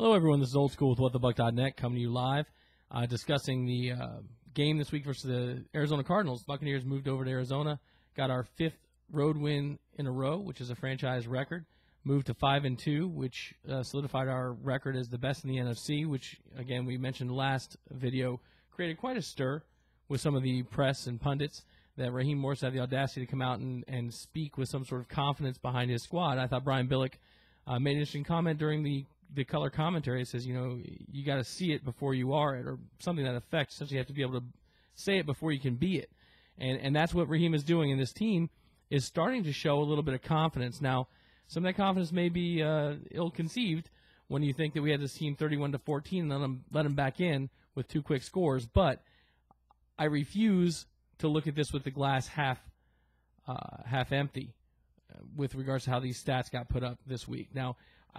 Hello, everyone. This is Old School with WhatTheBuck.net coming to you live, discussing the game this week versus the Arizona Cardinals. Buccaneers moved over to Arizona, got our 5th road win in a row, which is a franchise record. Moved to 5-2, which solidified our record as the best in the NFC, which, again, we mentioned last video, created quite a stir with some of the press and pundits that Raheem Morris had the audacity to come out and speak with some sort of confidence behind his squad. I thought Brian Billick made an interesting comment during the color commentary. It says, you got to see it before you are it, or something to that effect. Essentially, you have to be able to say it before you can be it. And that's what Raheem is doing, and this team is starting to show a little bit of confidence. Now, some of that confidence may be ill-conceived when you think that we had this team 31-14 and let them back in with 2 quick scores. But I refuse to look at this with the glass half empty with regards to how these stats got put up this week. Now,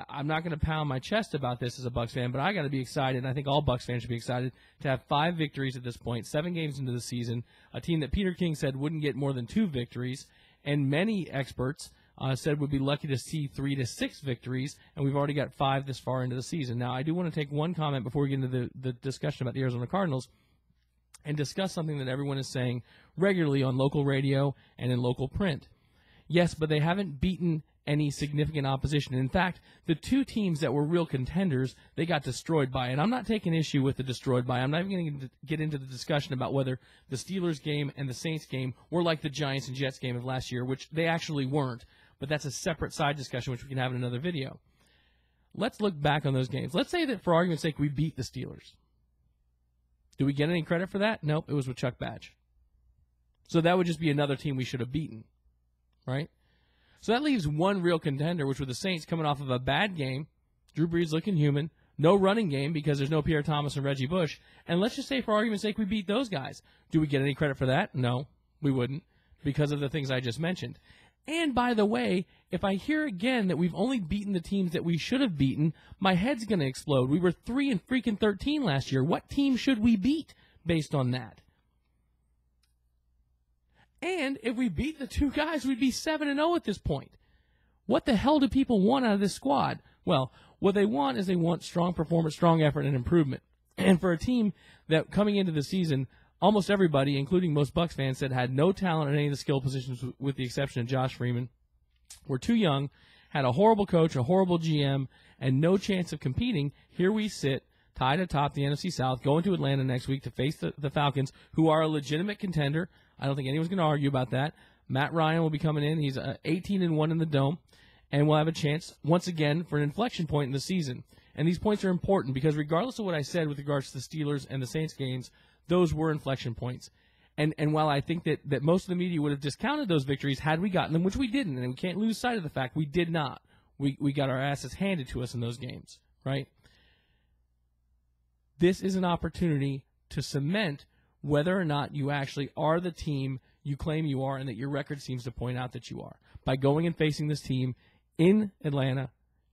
I'm not going to pound my chest about this as a Bucs fan, but I got to be excited, and I think all Bucs fans should be excited to have 5 victories at this point, 7 games into the season, a team that Peter King said wouldn't get more than 2 victories, and many experts said would be lucky to see 3 to 6 victories, and we've already got 5 this far into the season. Now, I do want to take one comment before we get into the discussion about the Arizona Cardinals and discuss something that everyone is saying regularly on local radio and in local print. Yes, but they haven't beaten any significant opposition. In fact, the 2 teams that were real contenders, they got destroyed by. And I'm not taking issue with the destroyed by. I'm not even going to get into the discussion about whether the Steelers game and the Saints game were like the Giants and Jets game of last year, which they actually weren't. But that's a separate side discussion, which we can have in another video. Let's look back on those games. Let's say that, for argument's sake, we beat the Steelers. Do we get any credit for that? Nope, it was with Chuck Badge. So that would just be another team we should have beaten, right? So that leaves one real contender, which were the Saints coming off of a bad game. Drew Brees looking human. No running game because there's no Pierre Thomas and Reggie Bush. And let's just say, for argument's sake, we beat those guys. Do we get any credit for that? No, we wouldn't, because of the things I just mentioned. And by the way, if I hear again that we've only beaten the teams that we should have beaten, my head's going to explode. We were 3-13 last year. What team should we beat based on that? And if we beat the 2 guys, we'd be 7-0 at this point. What the hell do people want out of this squad? Well, what they want is they want strong performance, strong effort, and improvement. And for a team that coming into the season, almost everybody, including most Bucs fans, said had no talent in any of the skill positions with the exception of Josh Freeman, were too young, had a horrible coach, a horrible GM, and no chance of competing. Here we sit, tied atop the NFC South, going to Atlanta next week to face the Falcons, who are a legitimate contender. I don't think anyone's going to argue about that. Matt Ryan will be coming in. He's 18-1 in the Dome, and we'll have a chance, once again, for an inflection point in the season. And these points are important because regardless of what I said with regards to the Steelers and the Saints games, those were inflection points. And while I think that most of the media would have discounted those victories had we gotten them, which we didn't, and we can't lose sight of the fact we did not. We got our asses handed to us in those games, right? This is an opportunity to cement whether or not you actually are the team you claim you are and that your record seems to point out that you are by going and facing this team in Atlanta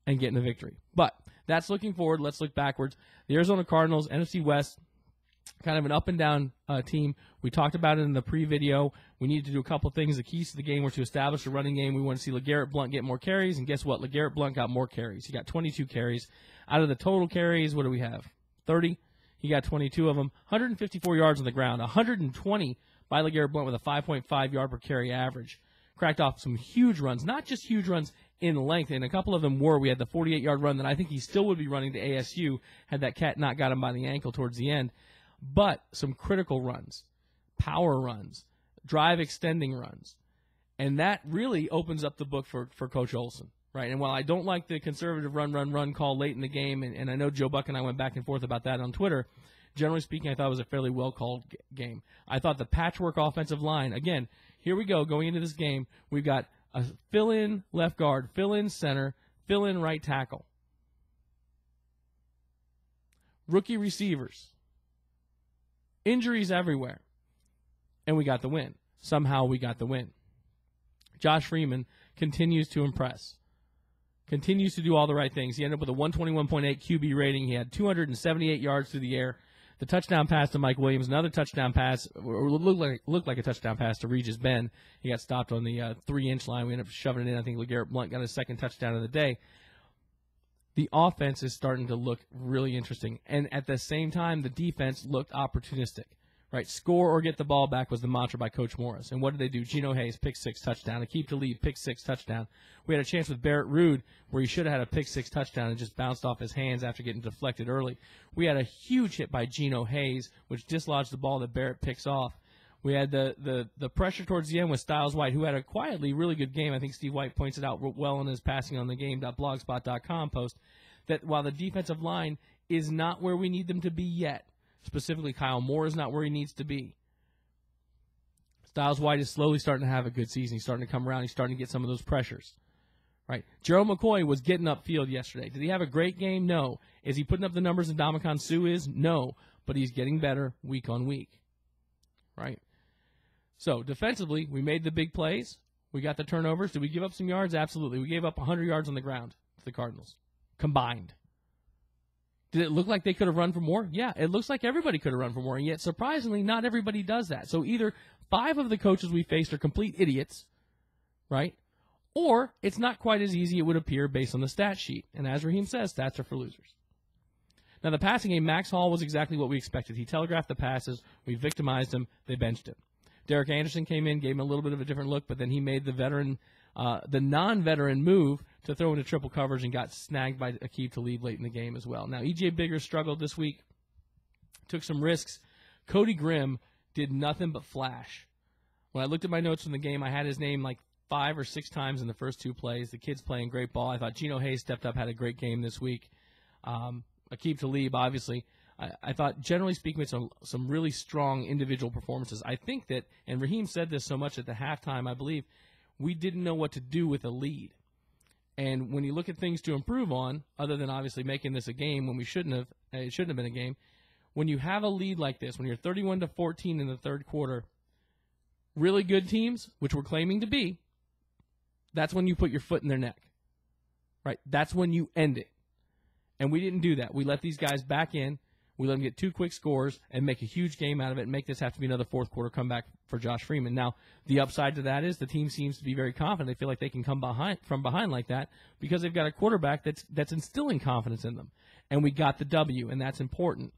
and getting a victory. But that's looking forward. Let's look backwards. The Arizona Cardinals, NFC West, kind of an up-and-down team. We talked about it in the pre-video. We needed to do a couple things. The keys to the game were to establish a running game. We want to see LeGarrette Blount get more carries, and guess what? LeGarrette Blount got more carries. He got 22 carries. Out of the total carries, what do we have? 30? He got 22 of them. 154 yards on the ground. 120 by LeGarrette Blount with a 5.5 yard per carry average. Cracked off some huge runs, not just huge runs in length, and a couple of them were. We had the 48-yard run that I think he still would be running to ASU had that cat not got him by the ankle towards the end. But some critical runs, power runs, drive extending runs. And that really opens up the book for Coach Olson, right? And while I don't like the conservative run call late in the game, and I know Joe Buck and I went back and forth about that on Twitter, generally speaking, I thought it was a fairly well-called game. I thought the patchwork offensive line, again, here we go, going into this game, we've got a fill-in left guard, fill-in center, fill-in right tackle. Rookie receivers. Injuries everywhere. And we got the win. Somehow we got the win. Josh Freeman continues to impress. Continues to do all the right things. He ended up with a 121.8 QB rating. He had 278 yards through the air. The touchdown pass to Mike Williams, another touchdown pass, or looked like a touchdown pass to Regis Ben. He got stopped on the 3-inch line. We ended up shoving it in. I think LeGarrette Blount got his second touchdown of the day. the offense is starting to look really interesting. And at the same time, the defense looked opportunistic. Right, score or get the ball back was the mantra by Coach Morris. And what did they do? Geno Hayes, pick 6 touchdown. Akeem Talib, pick 6 touchdown. We had a chance with Barrett Ruud where he should have had a pick 6 touchdown and just bounced off his hands after getting deflected early. We had a huge hit by Geno Hayes, which dislodged the ball that Barrett picks off. We had the pressure towards the end with Styles White, who had a quietly really good game. I think Steve White points it out well in his passing on the game.blogspot.com post, that while the defensive line is not where we need them to be yet, specifically, Kyle Moore is not where he needs to be. Styles White is slowly starting to have a good season. He's starting to come around. He's starting to get some of those pressures. Right. Gerald McCoy was getting upfield yesterday. Did he have a great game? No. Is he putting up the numbers that Ndamukong Suh is? No. But he's getting better week on week. Right. So, defensively, we made the big plays. We got the turnovers. Did we give up some yards? Absolutely. We gave up 100 yards on the ground to the Cardinals, combined. Did it look like they could have run for more? Yeah, it looks like everybody could have run for more, and yet surprisingly, not everybody does that. So either 5 of the coaches we faced are complete idiots, right? Or it's not quite as easy it would appear based on the stat sheet. And as Raheem says, stats are for losers. Now, the passing game, Max Hall was exactly what we expected. He telegraphed the passes. We victimized him. They benched him. Derek Anderson came in, gave him a little bit of a different look, but then he made the non-veteran move to throw into triple coverage and got snagged by Akeem Talib late in the game as well. Now, E.J. Bigger struggled this week, took some risks. Cody Grimm did nothing but flash. When I looked at my notes from the game, I had his name like 5 or 6 times in the first 2 plays. The kid's playing great ball. I thought Geno Hayes stepped up, had a great game this week. Akeem Talib, obviously. I thought, generally speaking, with some really strong individual performances. I think that, and Raheem said this so much at the halftime, I believe, we didn't know what to do with a lead. And when you look at things to improve on, other than obviously making this a game when it shouldn't have been a game, when you have a lead like this, when you're 31-14 in the third quarter, really good teams, which we're claiming to be, that's when you put your foot in their neck. Right? That's when you end it. And we didn't do that. We let these guys back in. We let them get 2 quick scores and make a huge game out of it and make this have to be another fourth quarter comeback for Josh Freeman. Now, the upside to that is the team seems to be very confident. They feel like they can come from behind like that because they've got a quarterback that's instilling confidence in them. And we got the W, and that's important.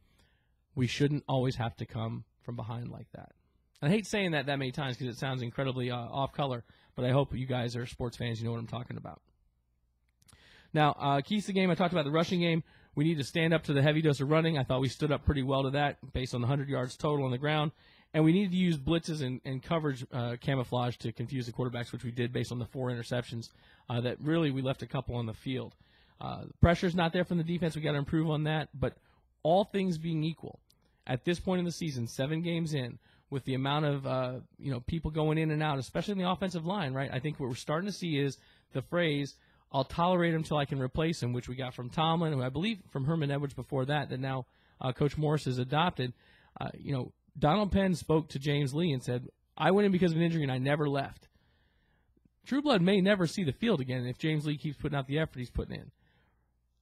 We shouldn't always have to come from behind like that. I hate saying that many times because it sounds incredibly off color, but I hope you guys are sports fans. You know what I'm talking about. Now, keys to the game, I talked about the rushing game. We need to stand up to the heavy dose of running. I thought we stood up pretty well to that based on the 100 yards total on the ground. And we needed to use blitzes and coverage camouflage to confuse the quarterbacks, which we did based on the 4 interceptions that really we left a couple on the field. Pressure's not there from the defense. We got to improve on that. But all things being equal, at this point in the season, 7 games in, with the amount of people going in and out, especially in the offensive line, right? I think what we're starting to see is the phrase, I'll tolerate him until I can replace him, which we got from Tomlin, who I believe from Herman Edwards before that now Coach Morris has adopted. Donald Penn spoke to James Lee and said, I went in because of an injury and I never left. Trueblood may never see the field again if James Lee keeps putting out the effort he's putting in.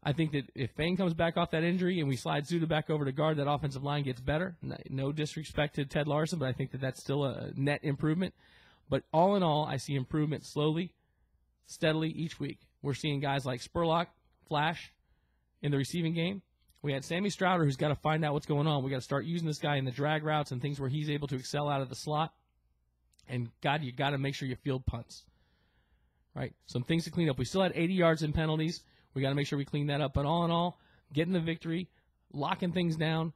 I think that if Fane comes back off that injury and we slide Zuda back over to guard, that offensive line gets better. No disrespect to Ted Larson, but I think that that's still a net improvement. But all in all, I see improvement slowly, steadily each week. We're seeing guys like Spurlock flash in the receiving game. We had Sammy Strouder, who's got to find out what's going on. We got to start using this guy in the drag routes and things where he's able to excel out of the slot. And, God, you got to make sure you field punts. Right? Some things to clean up. We still had 80 yards in penalties. We got to make sure we clean that up. But all in all, getting the victory, locking things down,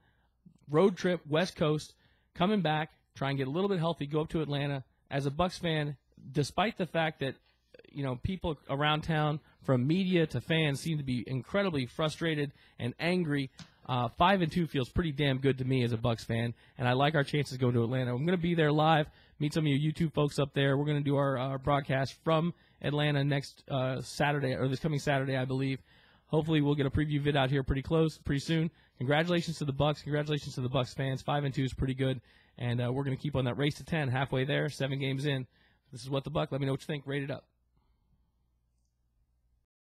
road trip, West Coast, coming back, try and get a little bit healthy, go up to Atlanta. As a Bucs fan, despite the fact that people around town, from media to fans, seem to be incredibly frustrated and angry. 5-2 feels pretty damn good to me as a Bucs fan, and I like our chances going to Atlanta. I'm going to be there live, meet some of you YouTube folks up there. We're going to do our broadcast from Atlanta next Saturday, or this coming Saturday, I believe. Hopefully we'll get a preview vid out here pretty soon. Congratulations to the Bucs. Congratulations to the Bucs fans. 5-2 is pretty good, and we're going to keep on that race to 10, halfway there, 7 games in. This is What the Buck. Let me know what you think. Rate it up.